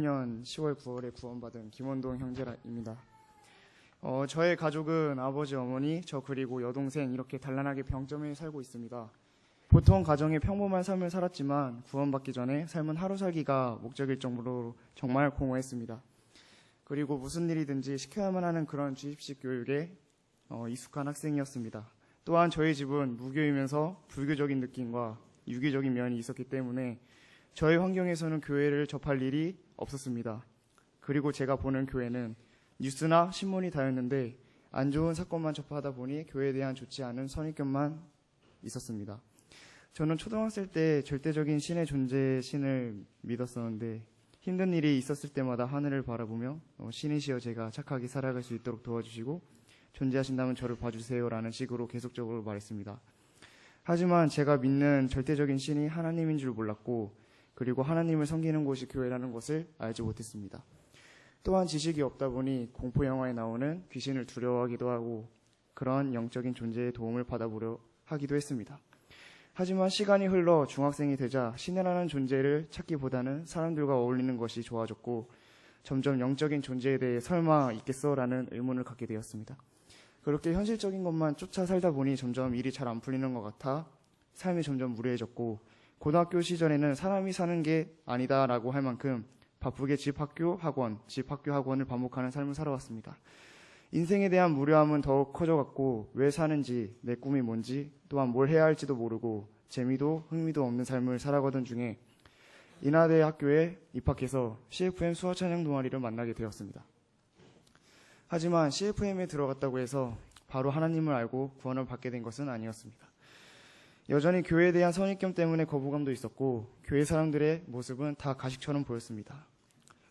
2019년 10월 9월에 구원받은 김원동 형제입니다. 저의 가족은 아버지, 어머니, 저 그리고 여동생 이렇게 단란하게 병점에 살고 있습니다. 보통 가정의 평범한 삶을 살았지만 구원받기 전에 삶은 하루 살기가 목적일 정도로 정말 공허했습니다. 그리고 무슨 일이든지 시켜야만 하는 그런 주입식 교육에 익숙한 학생이었습니다. 또한 저희 집은 무교이면서 불교적인 느낌과 유교적인 면이 있었기 때문에 저희 환경에서는 교회를 접할 일이 없었습니다. 그리고 제가 보는 교회는 뉴스나 신문이 다였는데 안 좋은 사건만 접하다 보니 교회에 대한 좋지 않은 선입견만 있었습니다. 저는 초등학생 때 절대적인 신의 존재, 신을 믿었었는데 힘든 일이 있었을 때마다 하늘을 바라보며 신이시여 제가 착하게 살아갈 수 있도록 도와주시고 존재하신다면 저를 봐주세요라는 식으로 계속적으로 말했습니다. 하지만 제가 믿는 절대적인 신이 하나님인 줄 몰랐고 그리고 하나님을 섬기는 곳이 교회라는 것을 알지 못했습니다. 또한 지식이 없다 보니 공포 영화에 나오는 귀신을 두려워하기도 하고 그런 영적인 존재의 도움을 받아보려 하기도 했습니다. 하지만 시간이 흘러 중학생이 되자 신이라는 존재를 찾기보다는 사람들과 어울리는 것이 좋아졌고 점점 영적인 존재에 대해 설마 있겠어라는 의문을 갖게 되었습니다. 그렇게 현실적인 것만 쫓아 살다 보니 점점 일이 잘 안 풀리는 것 같아 삶이 점점 무례해졌고 고등학교 시절에는 사람이 사는 게 아니다라고 할 만큼 바쁘게 집, 학교, 학원을 반복하는 삶을 살아왔습니다. 인생에 대한 무료함은 더욱 커져갔고 왜 사는지, 내 꿈이 뭔지, 또한 뭘 해야 할지도 모르고 재미도 흥미도 없는 삶을 살아가던 중에 인하대 학교에 입학해서 CFM 수화찬양 동아리를 만나게 되었습니다. 하지만 CFM에 들어갔다고 해서 바로 하나님을 알고 구원을 받게 된 것은 아니었습니다. 여전히 교회에 대한 선입견 때문에 거부감도 있었고 교회 사람들의 모습은 다 가식처럼 보였습니다.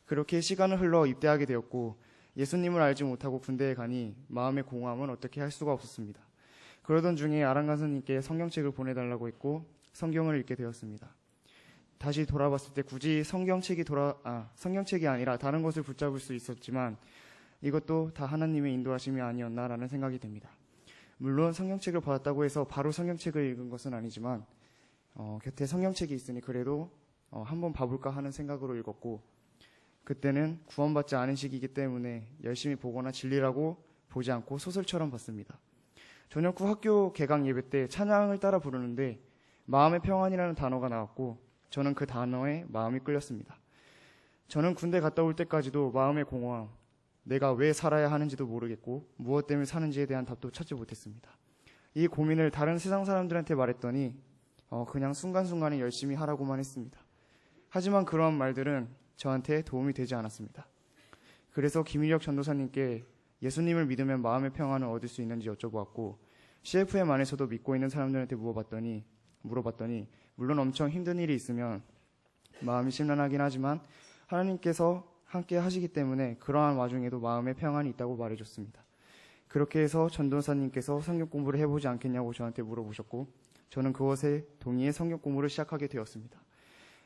그렇게 시간을 흘러 입대하게 되었고 예수님을 알지 못하고 군대에 가니 마음의 공허함은 어떻게 할 수가 없었습니다. 그러던 중에 아랑 간사님께 성경책을 보내달라고 했고 성경을 읽게 되었습니다. 다시 돌아봤을 때 굳이 성경책이 아니라 다른 것을 붙잡을 수 있었지만 이것도 다 하나님의 인도하심이 아니었나라는 생각이 듭니다. 물론 성경책을 받았다고 해서 바로 성경책을 읽은 것은 아니지만 곁에 성경책이 있으니 그래도 한번 봐볼까 하는 생각으로 읽었고 그때는 구원받지 않은 시기이기 때문에 열심히 보거나 진리라고 보지 않고 소설처럼 봤습니다. 저녁 후 학교 개강 예배 때 찬양을 따라 부르는데 마음의 평안이라는 단어가 나왔고 저는 그 단어에 마음이 끌렸습니다. 저는 군대 갔다 올 때까지도 마음의 공허함, 내가 왜 살아야 하는지도 모르겠고 무엇 때문에 사는지에 대한 답도 찾지 못했습니다. 이 고민을 다른 세상 사람들한테 말했더니 그냥 순간순간에 열심히 하라고만 했습니다. 하지만 그러한 말들은 저한테 도움이 되지 않았습니다. 그래서 김일혁 전도사님께 예수님을 믿으면 마음의 평안을 얻을 수 있는지 여쭤보았고 CFM 안에서도 믿고 있는 사람들한테 물어봤더니 물론 엄청 힘든 일이 있으면 마음이 심란하긴 하지만 하나님께서 함께 하시기 때문에 그러한 와중에도 마음의 평안이 있다고 말해줬습니다. 그렇게 해서 전도사님께서 성경 공부를 해보지 않겠냐고 저한테 물어보셨고 저는 그것에 동의해 성경 공부를 시작하게 되었습니다.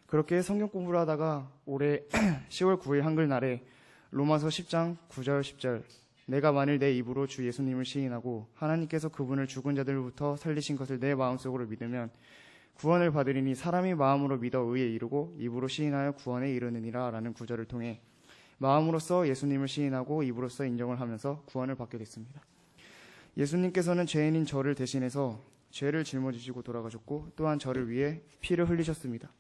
그렇게 성경 공부를 하다가 올해 10월 9일 한글날에 로마서 10장 9절 10절 내가 만일 내 입으로 주 예수님을 시인하고 하나님께서 그분을 죽은 자들로부터 살리신 것을 내 마음속으로 믿으면 구원을 받으리니 사람이 마음으로 믿어 의에 이르고 입으로 시인하여 구원에 이르느니라 라는 구절을 통해 마음으로써 예수님을 시인하고 입으로써 인정을 하면서 구원을 받게 됐습니다. 예수님께서는 죄인인 저를 대신해서 죄를 짊어지시고 돌아가셨고 또한 저를 위해 피를 흘리셨습니다.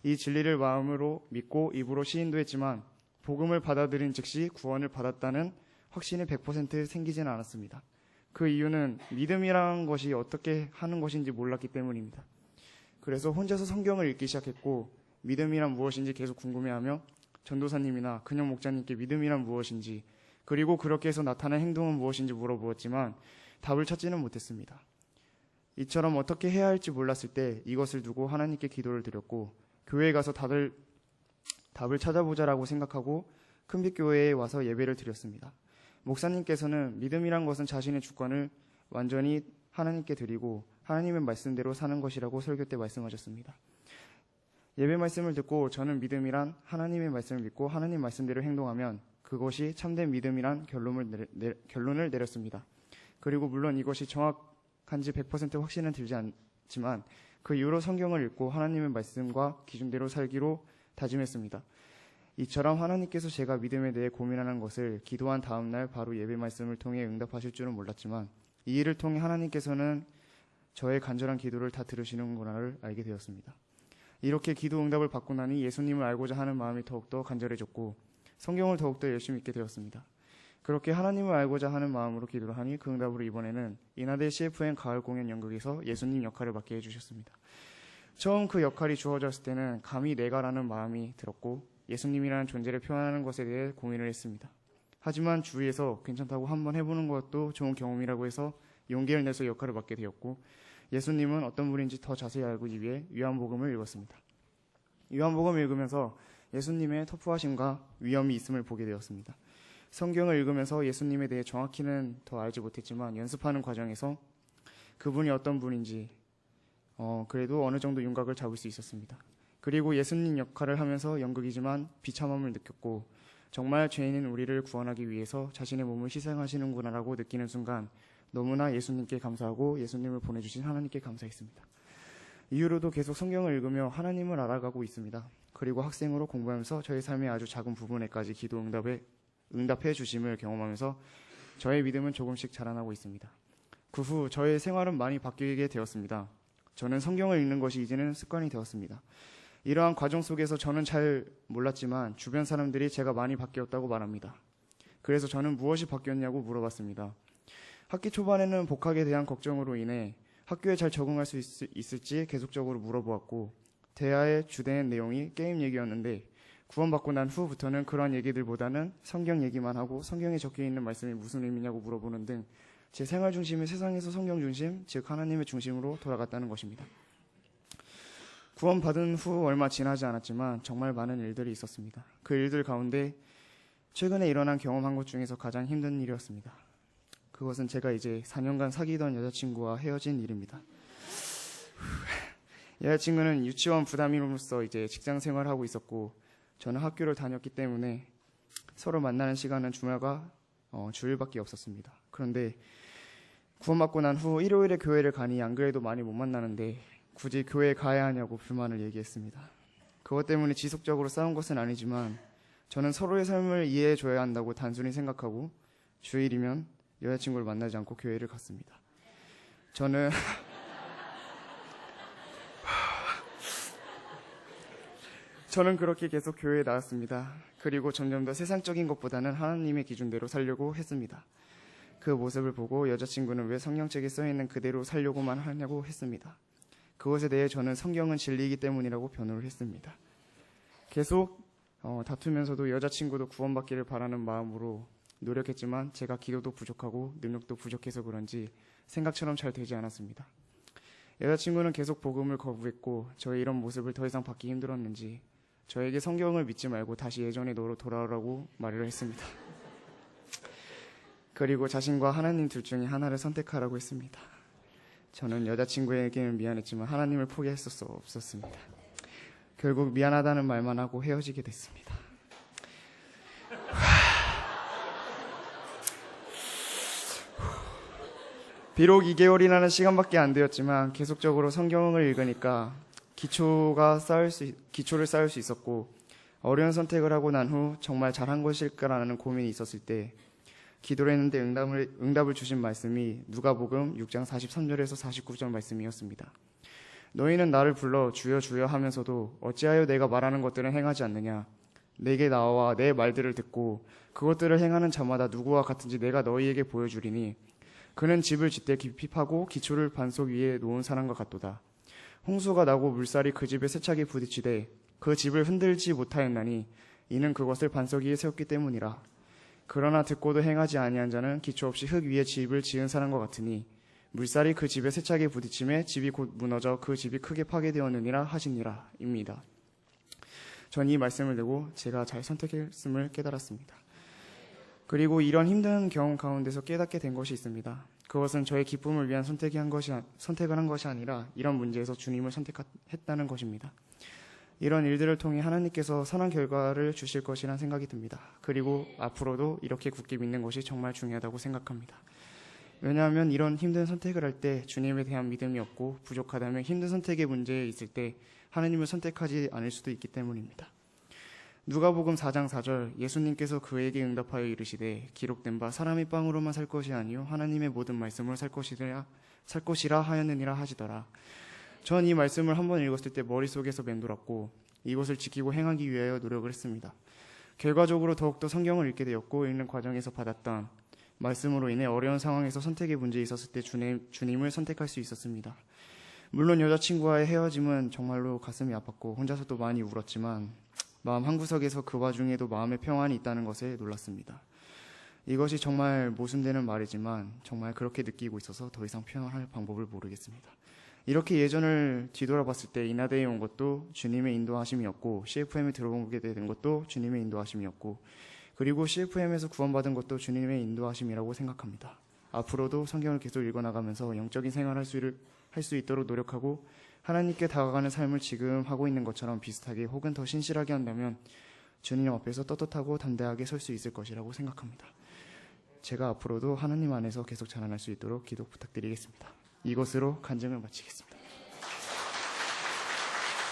이 진리를 마음으로 믿고 입으로 시인도 했지만 복음을 받아들인 즉시 구원을 받았다는 확신이 100% 생기지는 않았습니다. 그 이유는 믿음이라는 것이 어떻게 하는 것인지 몰랐기 때문입니다. 그래서 혼자서 성경을 읽기 시작했고 믿음이란 무엇인지 계속 궁금해하며 전도사님이나 근영 목자님께 믿음이란 무엇인지 그리고 그렇게 해서 나타난 행동은 무엇인지 물어보았지만 답을 찾지는 못했습니다. 이처럼 어떻게 해야 할지 몰랐을 때 이것을 두고 하나님께 기도를 드렸고 교회에 가서 다들 답을 찾아보자라고 생각하고 큰빛교회에 와서 예배를 드렸습니다. 목사님께서는 믿음이란 것은 자신의 주권을 완전히 하나님께 드리고 하나님의 말씀대로 사는 것이라고 설교 때 말씀하셨습니다. 예배 말씀을 듣고 저는 믿음이란 하나님의 말씀을 믿고 하나님 말씀대로 행동하면 그것이 참된 믿음이란 결론을 내렸습니다. 그리고 물론 이것이 정확한지 100% 확신은 들지 않지만 그 이후로 성경을 읽고 하나님의 말씀과 기준대로 살기로 다짐했습니다. 이처럼 하나님께서 제가 믿음에 대해 고민하는 것을 기도한 다음 날 바로 예배 말씀을 통해 응답하실 줄은 몰랐지만 이 일을 통해 하나님께서는 저의 간절한 기도를 다 들으시는구나를 알게 되었습니다. 이렇게 기도 응답을 받고 나니 예수님을 알고자 하는 마음이 더욱더 간절해졌고 성경을 더욱더 열심히 읽게 되었습니다. 그렇게 하나님을 알고자 하는 마음으로 기도를 하니 그 응답으로 이번에는 인하대 CFN 가을 공연 연극에서 예수님 역할을 맡게 해주셨습니다. 처음 그 역할이 주어졌을 때는 감히 내가라는 마음이 들었고 예수님이라는 존재를 표현하는 것에 대해 고민을 했습니다. 하지만 주위에서 괜찮다고 한번 해보는 것도 좋은 경험이라고 해서 용기를 내서 역할을 맡게 되었고 예수님은 어떤 분인지 더 자세히 알기 위해 요한복음을 읽었습니다. 요한복음을 읽으면서 예수님의 터프하심과 위엄이 있음을 보게 되었습니다. 성경을 읽으면서 예수님에 대해 정확히는 더 알지 못했지만 연습하는 과정에서 그분이 어떤 분인지 그래도 어느 정도 윤곽을 잡을 수 있었습니다. 그리고 예수님 역할을 하면서 연극이지만 비참함을 느꼈고 정말 죄인인 우리를 구원하기 위해서 자신의 몸을 희생하시는구나라고 느끼는 순간 너무나 예수님께 감사하고 예수님을 보내주신 하나님께 감사했습니다. 이후로도 계속 성경을 읽으며 하나님을 알아가고 있습니다. 그리고 학생으로 공부하면서 저의 삶의 아주 작은 부분에까지 기도 응답해 주심을 경험하면서 저의 믿음은 조금씩 자라나고 있습니다. 그 후 저의 생활은 많이 바뀌게 되었습니다. 저는 성경을 읽는 것이 이제는 습관이 되었습니다. 이러한 과정 속에서 저는 잘 몰랐지만 주변 사람들이 제가 많이 바뀌었다고 말합니다. 그래서 저는 무엇이 바뀌었냐고 물어봤습니다. 학기 초반에는 복학에 대한 걱정으로 인해 학교에 잘 적응할 수 있을지 계속적으로 물어보았고 대화의 주된 내용이 게임 얘기였는데 구원받고 난 후부터는 그런 얘기들보다는 성경 얘기만 하고 성경에 적혀있는 말씀이 무슨 의미냐고 물어보는 등 제 생활 중심이 세상에서 성경 중심, 즉 하나님의 중심으로 돌아갔다는 것입니다. 구원받은 후 얼마 지나지 않았지만 정말 많은 일들이 있었습니다. 그 일들 가운데 최근에 일어난 경험한 것 중에서 가장 힘든 일이었습니다. 그것은 제가 이제 4년간 사귀던 여자친구와 헤어진 일입니다. 여자친구는 유치원 부담이로서 이제 직장 생활을 하고 있었고 저는 학교를 다녔기 때문에 서로 만나는 시간은 주말과 주일밖에 없었습니다. 그런데 구원받고 난 후 일요일에 교회를 가니 안 그래도 많이 못 만나는데 굳이 교회에 가야 하냐고 불만을 얘기했습니다. 그것 때문에 지속적으로 싸운 것은 아니지만 저는 서로의 삶을 이해해줘야 한다고 단순히 생각하고 주일이면 여자친구를 만나지 않고 교회를 갔습니다. 저는 그렇게 계속 교회에 나왔습니다. 그리고 점점 더 세상적인 것보다는 하나님의 기준대로 살려고 했습니다. 그 모습을 보고 여자친구는 왜 성경책에 써있는 그대로 살려고만 하냐고 했습니다. 그것에 대해 저는 성경은 진리이기 때문이라고 변호를 했습니다. 계속 다투면서도 여자친구도 구원받기를 바라는 마음으로 노력했지만 제가 기도도 부족하고 능력도 부족해서 그런지 생각처럼 잘 되지 않았습니다. 여자친구는 계속 복음을 거부했고 저의 이런 모습을 더 이상 받기 힘들었는지 저에게 성경을 믿지 말고 다시 예전의 너로 돌아오라고 말을 했습니다. 그리고 자신과 하나님 둘 중에 하나를 선택하라고 했습니다. 저는 여자친구에게는 미안했지만 하나님을 포기할 수 없었습니다. 결국 미안하다는 말만 하고 헤어지게 됐습니다. 비록 2개월이라는 시간밖에 안 되었지만 계속적으로 성경을 읽으니까 기초를 쌓을 수 있었고 어려운 선택을 하고 난 후 정말 잘한 것일까라는 고민이 있었을 때 기도를 했는데 응답을 주신 말씀이 누가복음 6장 43절에서 49절 말씀이었습니다. 너희는 나를 불러 주여 주여 하면서도 어찌하여 내가 말하는 것들은 행하지 않느냐. 내게 나와 내 말들을 듣고 그것들을 행하는 자마다 누구와 같은지 내가 너희에게 보여주리니 그는 집을 짓되 깊이 파고 기초를 반석 위에 놓은 사람과 같도다. 홍수가 나고 물살이 그 집에 세차게 부딪히되 그 집을 흔들지 못하였나니 이는 그것을 반석 위에 세웠기 때문이라. 그러나 듣고도 행하지 아니한 자는 기초 없이 흙 위에 집을 지은 사람과 같으니 물살이 그 집에 세차게 부딪힘에 집이 곧 무너져 그 집이 크게 파괴되었느니라 하시니라 입니다. 전 이 말씀을 듣고 제가 잘 선택했음을 깨달았습니다. 그리고 이런 힘든 경험 가운데서 깨닫게 된 것이 있습니다. 그것은 저의 기쁨을 위한 선택을 한 것이 아니라 이런 문제에서 주님을 선택했다는 것입니다. 이런 일들을 통해 하나님께서 선한 결과를 주실 것이라는 생각이 듭니다. 그리고 앞으로도 이렇게 굳게 믿는 것이 정말 중요하다고 생각합니다. 왜냐하면 이런 힘든 선택을 할 때 주님에 대한 믿음이 없고 부족하다면 힘든 선택의 문제에 있을 때 하나님을 선택하지 않을 수도 있기 때문입니다. 누가복음 4장 4절 예수님께서 그에게 응답하여 이르시되 기록된 바 사람이 빵으로만 살 것이 아니요 하나님의 모든 말씀으로 살 것이라 하였느니라 하시더라. 전 이 말씀을 한번 읽었을 때 머릿속에서 맴돌았고 이것을 지키고 행하기 위하여 노력을 했습니다. 결과적으로 더욱더 성경을 읽게 되었고 읽는 과정에서 받았던 말씀으로 인해 어려운 상황에서 선택의 문제에 있었을 때 주님을 선택할 수 있었습니다. 물론 여자친구와의 헤어짐은 정말로 가슴이 아팠고 혼자서도 많이 울었지만 마음 한구석에서 그 와중에도 마음의 평안이 있다는 것에 놀랐습니다. 이것이 정말 모순되는 말이지만 정말 그렇게 느끼고 있어서 더 이상 표현할 방법을 모르겠습니다. 이렇게 예전을 뒤돌아봤을 때 인하대에 온 것도 주님의 인도하심이었고 CFM에 들어오게 된 것도 주님의 인도하심이었고 그리고 CFM에서 구원받은 것도 주님의 인도하심이라고 생각합니다. 앞으로도 성경을 계속 읽어나가면서 영적인 생활을 할 수 있도록 노력하고 하나님께 다가가는 삶을 지금 하고 있는 것처럼 비슷하게 혹은 더 신실하게 한다면 주님 앞에서 떳떳하고 담대하게 설 수 있을 것이라고 생각합니다. 제가 앞으로도 하나님 안에서 계속 자라날 수 있도록 기도 부탁드리겠습니다. 이것으로 간증을 마치겠습니다.